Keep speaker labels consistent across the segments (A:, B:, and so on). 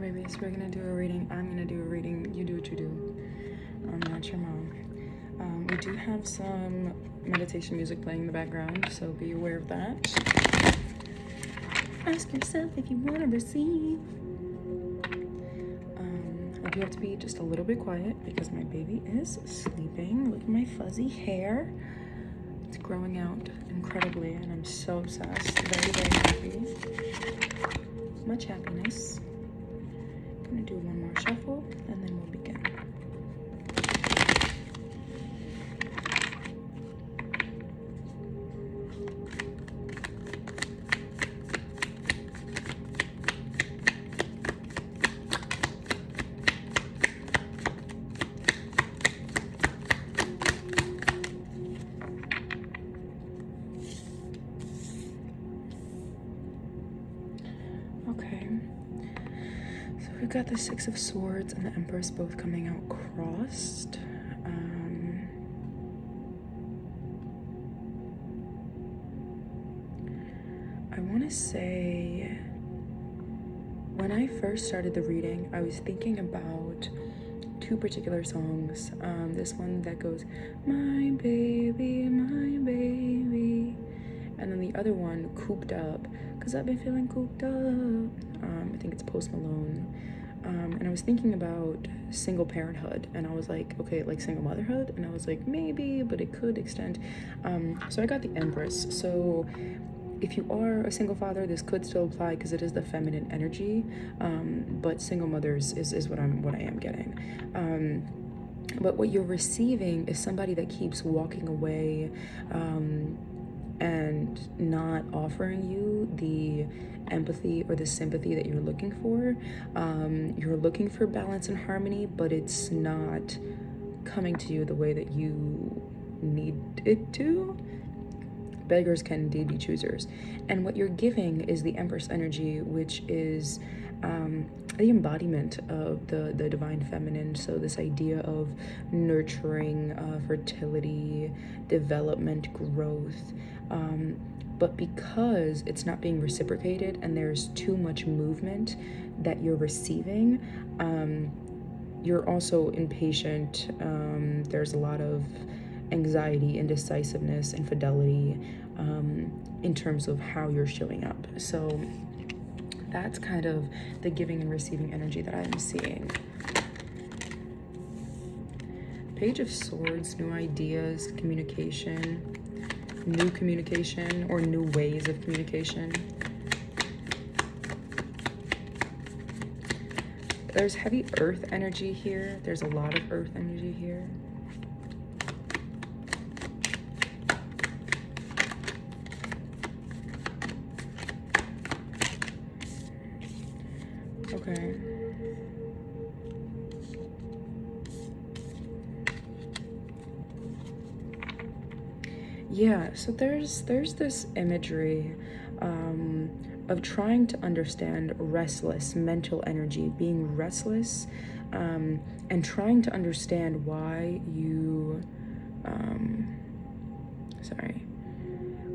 A: Babies, we're gonna do a reading. I'm gonna do a reading. You do what you do. I'm not your mom. We do have some meditation music playing in the background, so be aware of that. Ask yourself if you want to receive. I do have to be just a little bit quiet because my baby is sleeping. Look at my fuzzy hair. It's growing out incredibly, and I'm so obsessed. Very, very happy. Much happiness. I'm gonna do one more shuffle and then we'll begin. Okay. We've got the Six of Swords and the Empress both coming out crossed. I want to say, when I first started the reading, I was thinking about two particular songs. This one that goes, my baby, and then the other one, Cooped Up, because I've been feeling cooped up. I think it's Post Malone. And I was thinking about single parenthood, and I was like, okay, like single motherhood, and I was like, maybe, but it could extend. So I got the Empress. So if you are a single father, this could still apply because it is the feminine energy, but single mothers is what I am getting. But what you're receiving is somebody that keeps walking away and not offering you the empathy or the sympathy that you're looking for. You're looking for balance and harmony, but it's not coming to you the way that you need it to. Beggars can indeed be choosers. And what you're giving is the Empress energy, which is the embodiment of the divine feminine. So this idea of nurturing, fertility, development, growth. But because it's not being reciprocated and there's too much movement that you're receiving, you're also impatient. There's a lot of anxiety, indecisiveness, infidelity in terms of how you're showing up. So that's kind of the giving and receiving energy that I'm seeing. Page of Swords, new ideas, communication, new communication or new ways of communication. There's heavy earth energy here. There's a lot of earth energy here. Okay. Yeah, so there's this imagery of trying to understand restless mental energy, being restless, and trying to understand why you,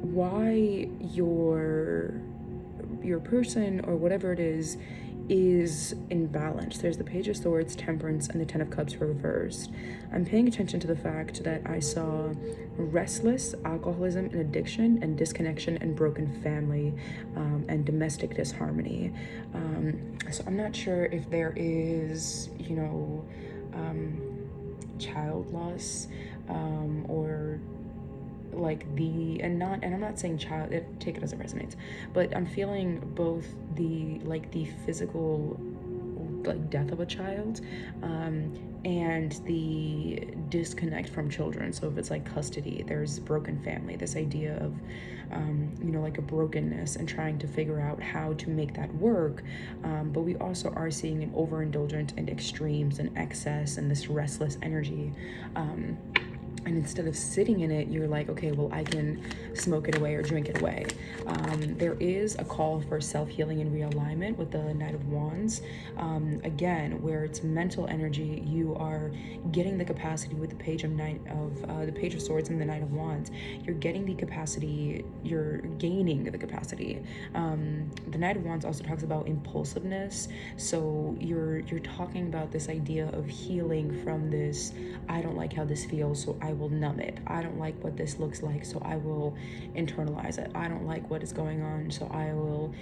A: why your person or whatever it is in balance. There's the Page of Swords, Temperance, and the Ten of Cups reversed. I'm paying attention to the fact that I saw restless, alcoholism and addiction, and disconnection and broken family, and domestic disharmony. So I'm not sure if there is, child loss, or like and I'm not saying child, take it as it resonates, but I'm feeling both the physical death of a child, and the disconnect from children. So if it's like custody, there's broken family, this idea of like a brokenness and trying to figure out how to make that work, but we also are seeing an overindulgence and extremes and excess and this restless energy. And instead of sitting in it, you're like, okay, well, I can smoke it away or drink it away. There is a call for self-healing and realignment with the Knight of Wands. Again, where it's mental energy, you are getting the capacity with the Page of Swords and the Knight of Wands. You're getting the capacity, you're gaining the capacity. The Knight of Wands also talks about impulsiveness. So you're talking about this idea of healing from this, I don't like how this feels, so I will numb it. I don't like what this looks like, so I will internalize it. I don't like what is going on, so I will,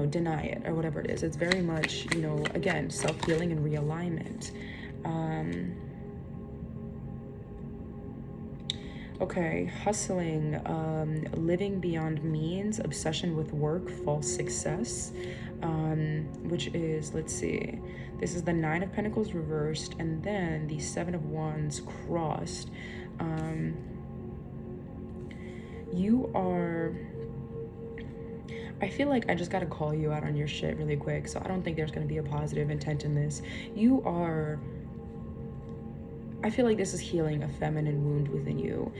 A: deny it, or whatever it is. It's very much, again, self-healing and realignment. Okay, hustling, living beyond means, obsession with work, false success, which is, let's see, this is the Nine of Pentacles reversed, and then the Seven of Wands crossed. You are, I feel like I just gotta call you out on your shit really quick, so I don't think there's gonna be a positive intent in this. You are, I feel like this is healing a feminine wound within you,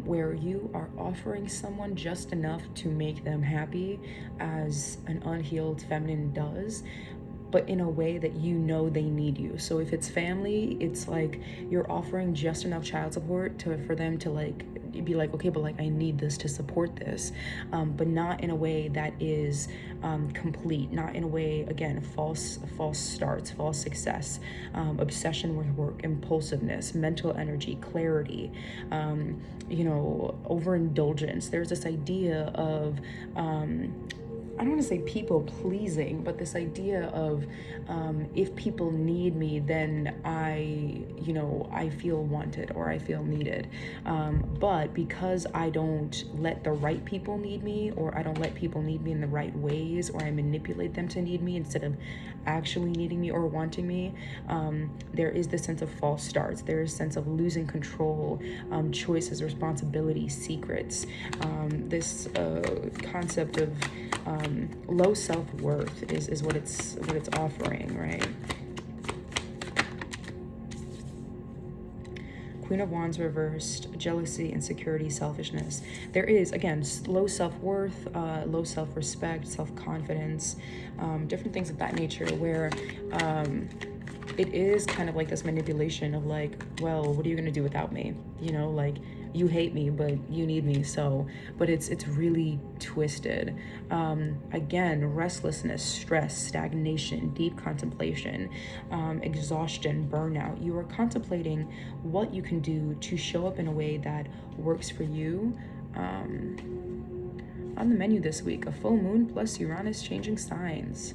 A: where you are offering someone just enough to make them happy, as an unhealed feminine does, but in a way that they need you. So if it's family, it's like you're offering just enough child support for them to like be like, okay, but like I need this to support this, but not in a way that is complete, not in a way, again, false starts, false success, obsession with work, impulsiveness, mental energy, clarity, overindulgence. There's this idea of I don't want to say people pleasing, but this idea of if people need me, then I feel wanted or I feel needed. But because I don't let the right people need me, or I don't let people need me in the right ways, or I manipulate them to need me instead of actually needing me or wanting me, there is this sense of false starts. There is a sense of losing control, choices, responsibilities, secrets. This concept of low self-worth is what it's offering, right? Queen of Wands reversed, jealousy, insecurity, selfishness. There is, again, low self-worth, low self-respect, self-confidence, different things of that nature, where it is kind of like this manipulation of like, well, what are you going to do without me? Like, you hate me, but you need me. So, but it's really twisted. Again, restlessness, stress, stagnation, deep contemplation, exhaustion, burnout. You are contemplating what you can do to show up in a way that works for you. On the menu this week, a full moon plus Uranus changing signs.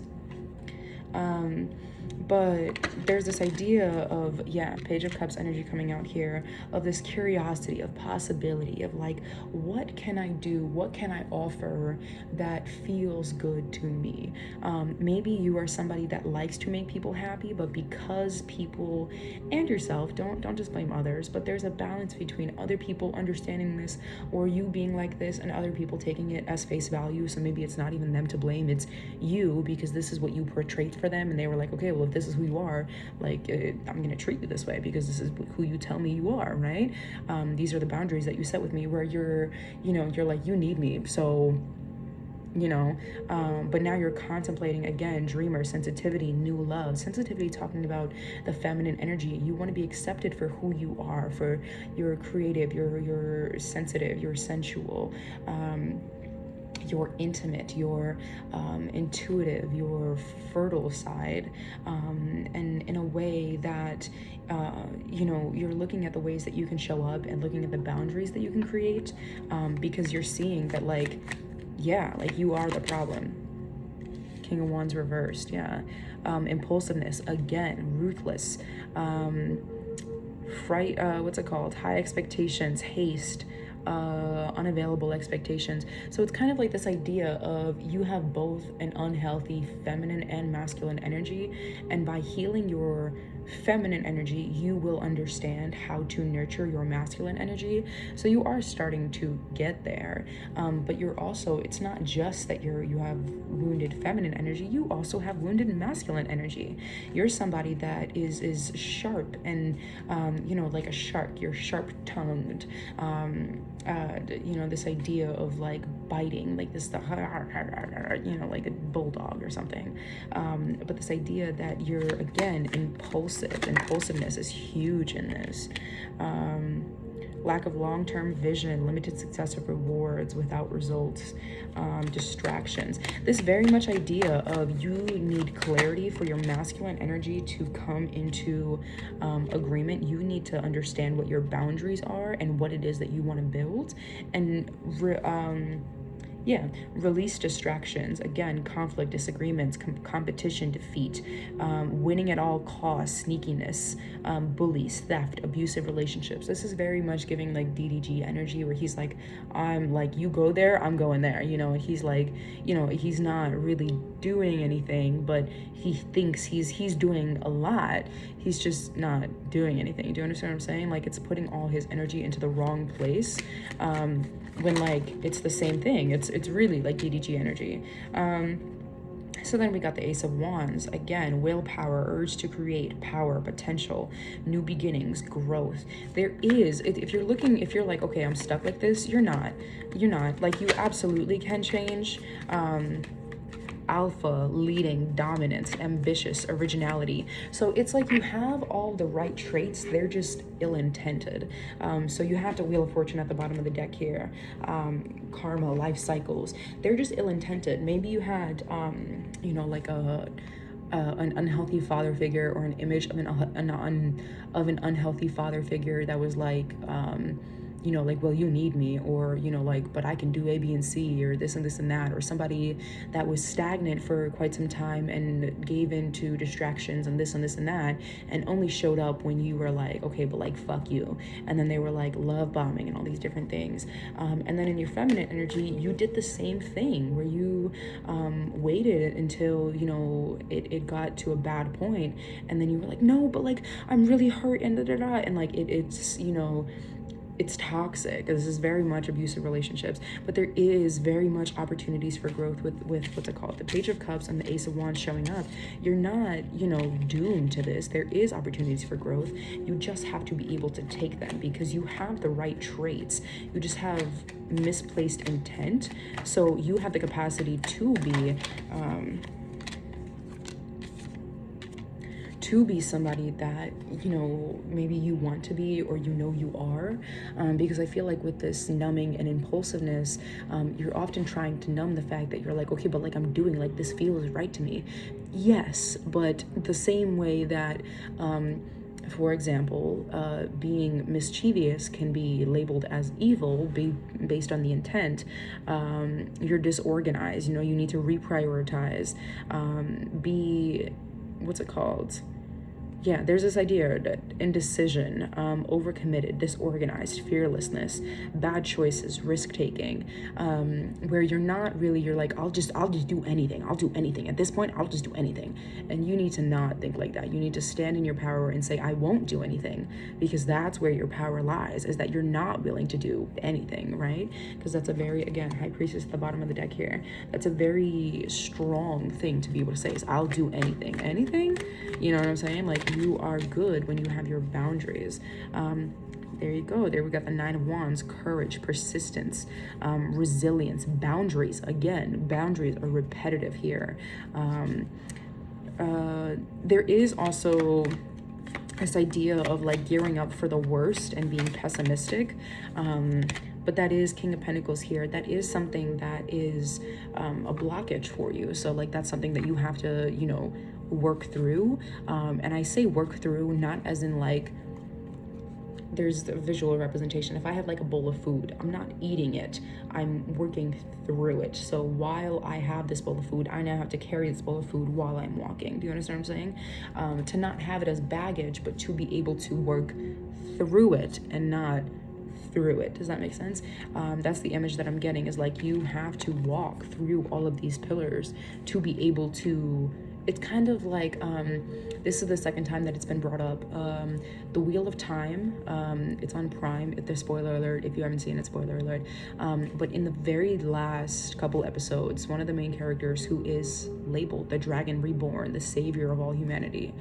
A: But there's this idea of, Page of Cups energy coming out here, of this curiosity, of possibility, of like, what can I do? What can I offer that feels good to me? Maybe you are somebody that likes to make people happy, but because people and yourself, don't just blame others, but there's a balance between other people understanding this, or you being like this, and other people taking it as face value. So maybe it's not even them to blame, it's you, because this is what you portrayed for them, and they were like, okay, well, if this is who you are, like, I'm gonna treat you this way because this is who you tell me you are, right? These are the boundaries that you set with me, where you're like, you need me, so but now you're contemplating, again, dreamer, sensitivity, new love. Sensitivity, talking about the feminine energy. You want to be accepted for who you are, for you're creative, you're sensitive, you're sensual, your intimate, your intuitive, your fertile side, and in a way that you're looking at the ways that you can show up and looking at the boundaries that you can create, because you're seeing that, like, you are the problem. King of Wands reversed, impulsiveness, again, ruthless, fright, what's it called, high expectations, haste, unavailable expectations. So it's kind of like this idea of you have both an unhealthy feminine and masculine energy, and by healing your feminine energy, you will understand how to nurture your masculine energy. So you are starting to get there, but you're also, it's not just that you have wounded feminine energy, you also have wounded masculine energy. You're somebody that is sharp and like a shark. You're sharp tongued. This idea of like biting, like this like a bulldog or something, but this idea that you're, again, impulsiveness is huge in this. Lack of long-term vision, limited success of rewards without results, distractions. This very much idea of you need clarity for your masculine energy to come into agreement. You need to understand what your boundaries are and what it is that you want to build, and release distractions. Again, conflict, disagreements, competition, defeat, winning at all costs, sneakiness, bullies, theft, abusive relationships. This is very much giving like DDG energy, where he's like, I'm like, you go there, I'm going there. He's like, he's not really doing anything, but he thinks he's doing a lot. He's just not doing anything. Do you understand what I'm saying? Like, it's putting all his energy into the wrong place. When like it's the same thing. It's really like DDG energy. So then we got the Ace of Wands. Again, willpower, urge to create, power, potential, new beginnings, growth. There is, if you're like, okay, I'm stuck like this, you're not. Like, you absolutely can change. Alpha, leading, dominance, ambitious, originality. So it's like you have all the right traits, they're just ill-intended. So you have the Wheel of Fortune at the bottom of the deck here. Karma, life cycles, they're just ill-intended. Maybe you had like an unhealthy father figure, or an image of an unhealthy father figure that was like like, well, you need me, or, like, but I can do A, B, and C, or this and this and that, or somebody that was stagnant for quite some time and gave into distractions and this and this and that, and only showed up when you were like, okay, but like, fuck you. And then they were like love bombing and all these different things. And then in your feminine energy, you did the same thing, where you waited until, it got to a bad point, and then you were like, no, but like, I'm really hurt, and da-da-da, and like, it's toxic. This is very much abusive relationships, but there is very much opportunities for growth with what's it called, the Page of Cups and the Ace of Wands showing up. You're not, doomed to this. There is opportunities for growth. You just have to be able to take them, because you have the right traits. You just have misplaced intent. So you have the capacity to be somebody that maybe you want to be, or you are, because I feel like with this numbing and impulsiveness, you're often trying to numb the fact that you're like, okay, but like, I'm doing, like, this feels right to me. Yes, but the same way that for example, being mischievous can be labeled as evil based on the intent. You're disorganized, you need to reprioritize, what's it called? Yeah, there's this idea that indecision, overcommitted, disorganized, fearlessness, bad choices, risk-taking, where you're not really, you're like, I'll just do anything. I'll do anything. At this point, I'll just do anything. And you need to not think like that. You need to stand in your power and say, I won't do anything, because that's where your power lies, is that you're not willing to do anything, right? Because that's a very, again, High Priestess at the bottom of the deck here. That's a very strong thing to be able to say, is I'll do anything. Anything? You know what I'm saying? Like, you are good when you have your boundaries. There you go. There we got the Nine of Wands, courage, persistence, resilience, boundaries. Again, boundaries are repetitive here. There is also this idea of like gearing up for the worst and being pessimistic. But that is King of Pentacles here. That is something that is a blockage for you. So like, that's something that you have to, work through. And I say work through, not as in like, there's the visual representation. If I have like a bowl of food, I'm not eating it, I'm working through it. So while I have this bowl of food, I now have to carry this bowl of food while I'm walking. Do you understand what I'm saying? To not have it as baggage, but to be able to work through it and not through it. Does that make sense? That's the image that I'm getting, is like you have to walk through all of these pillars to be able to. It's kind of like, this is the second time that it's been brought up. The Wheel of Time, it's on Prime. If there's spoiler alert, if you haven't seen it, spoiler alert. But in the very last couple episodes, one of the main characters, who is labeled the Dragon Reborn, the savior of all humanity,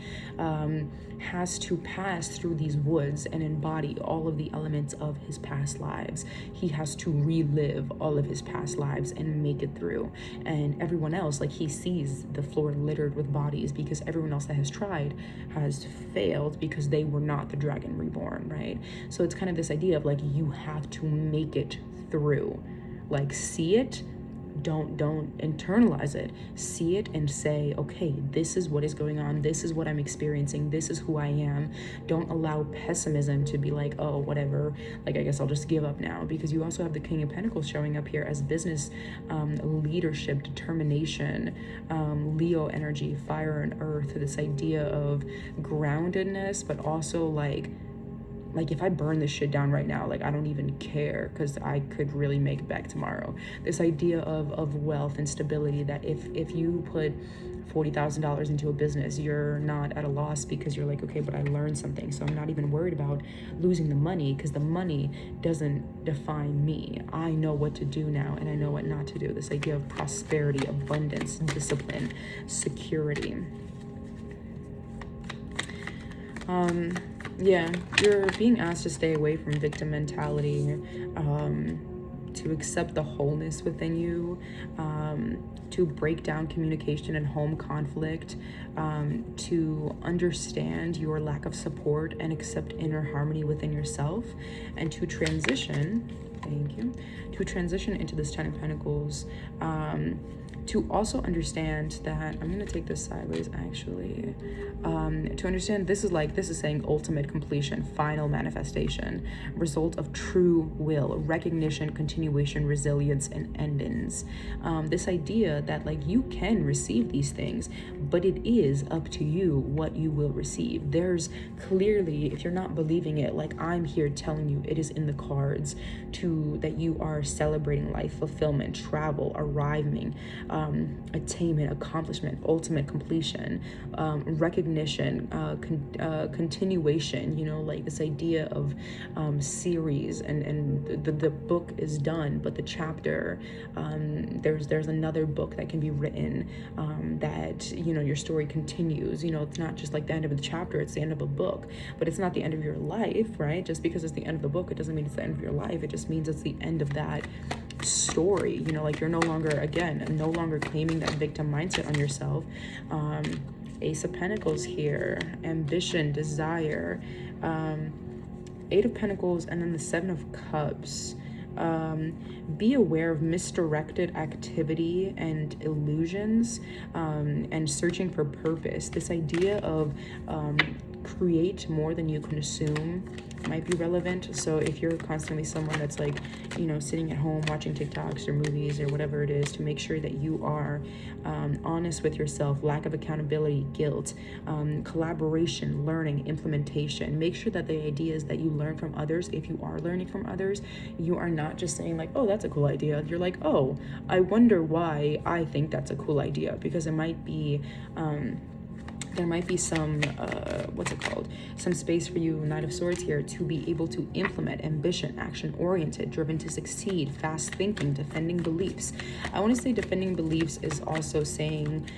A: has to pass through these woods and embody all of the elements of his past lives. He has to relive all of his past lives and make it through. And everyone else, like, he sees the floor littered with bodies because everyone else that has tried has failed because they were not the Dragon Reborn, right? So it's kind of this idea of like, you have to make it through. Like, see it, don't internalize it. See it and say, okay, this is what is going on, this is what I'm experiencing, this is who I am. Don't allow pessimism to be like, oh, whatever, like, I guess I'll just give up now. Because you also have the King of Pentacles showing up here as business, leadership, determination, Leo energy, fire and earth, this idea of groundedness, but also like if I burn this shit down right now, like, I don't even care, because I could really make it back tomorrow. This idea of wealth and stability, that if you put $40,000 into a business, you're not at a loss, because you're like, okay, but I learned something, so I'm not even worried about losing the money, because the money doesn't define me. I know what to do now, and I know what not to do. This idea of prosperity, abundance, discipline, security. Yeah, you're being asked to stay away from victim mentality, to accept the wholeness within you, to break down communication and home conflict, to understand your lack of support and accept inner harmony within yourself, and to transition, to transition into this Ten of Pentacles, to also understand that, I'm going to take this sideways actually, to understand this is saying ultimate completion, final manifestation, result of true will, recognition, continuation, resilience, and endings. This idea that like you can receive these things, but it is up to you what you will receive. There's clearly, if you're not believing it, like I'm here telling you, it is in the cards that you are celebrating life, fulfillment, travel, arriving, attainment, accomplishment, ultimate completion, recognition, continuation, like this idea of series, and the book is done, but the chapter, there's another book that can be written, that your story continues. It's not just like the end of the chapter, it's the end of a book, but it's not the end of your life, right? Just because it's the end of the book, it doesn't mean it's the end of your life. It just means it's the end of that story. Like you're no longer claiming that victim mindset on yourself. Ace of Pentacles here, ambition, desire, Eight of Pentacles, and then the Seven of Cups. Be aware of misdirected activity and illusions, and searching for purpose. This idea of create more than you can assume might be relevant. So if you're constantly someone that's like, sitting at home watching TikToks or movies or whatever it is, to make sure that you are honest with yourself, lack of accountability, guilt, collaboration, learning, implementation. Make sure that the ideas that you learn from others, if you are learning from others, you are not just saying like, oh, that's a cool idea. You're like, oh, I wonder why I think that's a cool idea, because it might be there might be some some space for you, Knight of Swords here, to be able to implement ambition, action oriented, driven to succeed, fast thinking, defending beliefs. I want to say defending beliefs is also saying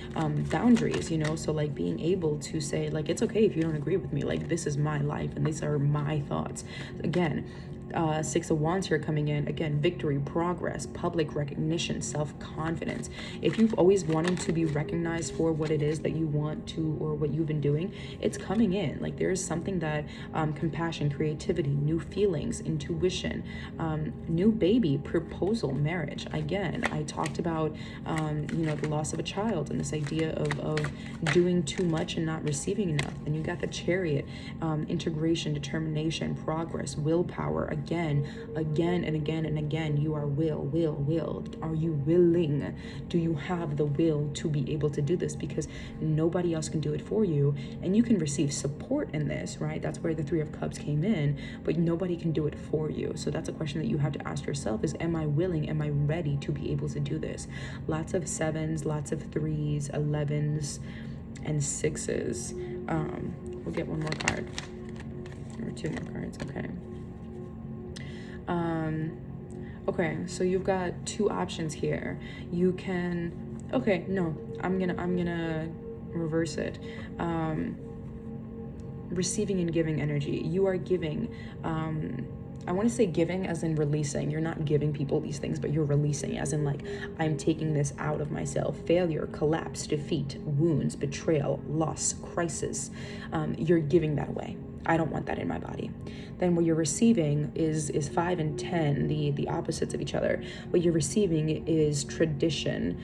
A: boundaries, so like being able to say like, it's okay if you don't agree with me, like this is my life and these are my thoughts. Again, Six of Wands here coming in, again, victory, progress, public recognition, self-confidence. If you've always wanted to be recognized for what it is that you want to, or what you've been doing, it's coming in. Like there's something that compassion, creativity, new feelings, intuition, new baby, proposal, marriage. Again, I talked about the loss of a child and this idea of doing too much and not receiving enough. And you got the Chariot, integration, determination, progress, willpower. again and again and again. You are will. Are you willing? Do you have the will to be able to do this? Because nobody else can do it for you, and you can receive support in this, right? That's where the Three of Cups came in, but nobody can do it for you. So that's a question that you have to ask yourself is, am I willing? Am I ready to be able to do this? Lots of 7s, lots of 3s, 11s, and 6s. We'll get one more card. Or 2 more cards, okay. Okay, so you've got 2 options here. You can, okay, no, I'm gonna reverse it. Receiving and giving energy. You are giving, I want to say giving as in releasing. You're not giving people these things, but you're releasing as in like, I'm taking this out of myself. Failure, collapse, defeat, wounds, betrayal, loss, crisis. You're giving that away. I don't want that in my body. Then what you're receiving is 5 and 10, the opposites of each other. What you're receiving is tradition,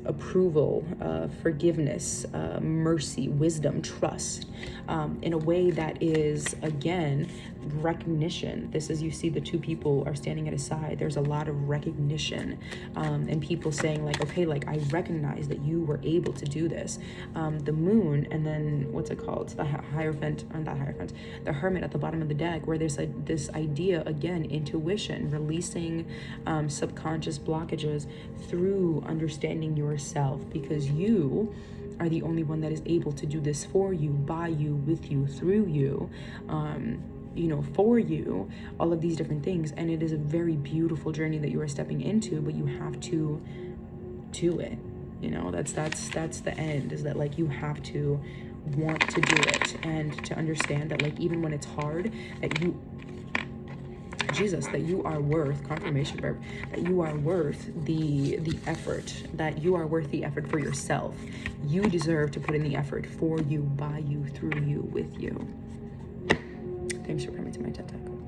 A: approval, forgiveness, mercy, wisdom, trust, in a way that is, again, recognition. This is, you see the 2 people are standing at a side. There's a lot of recognition, and people saying like, okay, like I recognize that you were able to do this. The moon, and then what's it called? The Hierophant, or not Hierophant, the Hermit at the bottom of the deck, where there's this idea, again, intuition, releasing subconscious blockages through understanding yourself, because you are the only one that is able to do this for you, by you, with you, through you, for you, all of these different things. And it is a very beautiful journey that you are stepping into, but you have to do it. That's the end, is that like you have to want to do it, and to understand that like even when it's hard, that you are worth, confirmation verb, that you are worth the effort, that you are worth the effort for yourself. You deserve to put in the effort for you, by you, through you, with you. Thanks for coming to my TED Talk.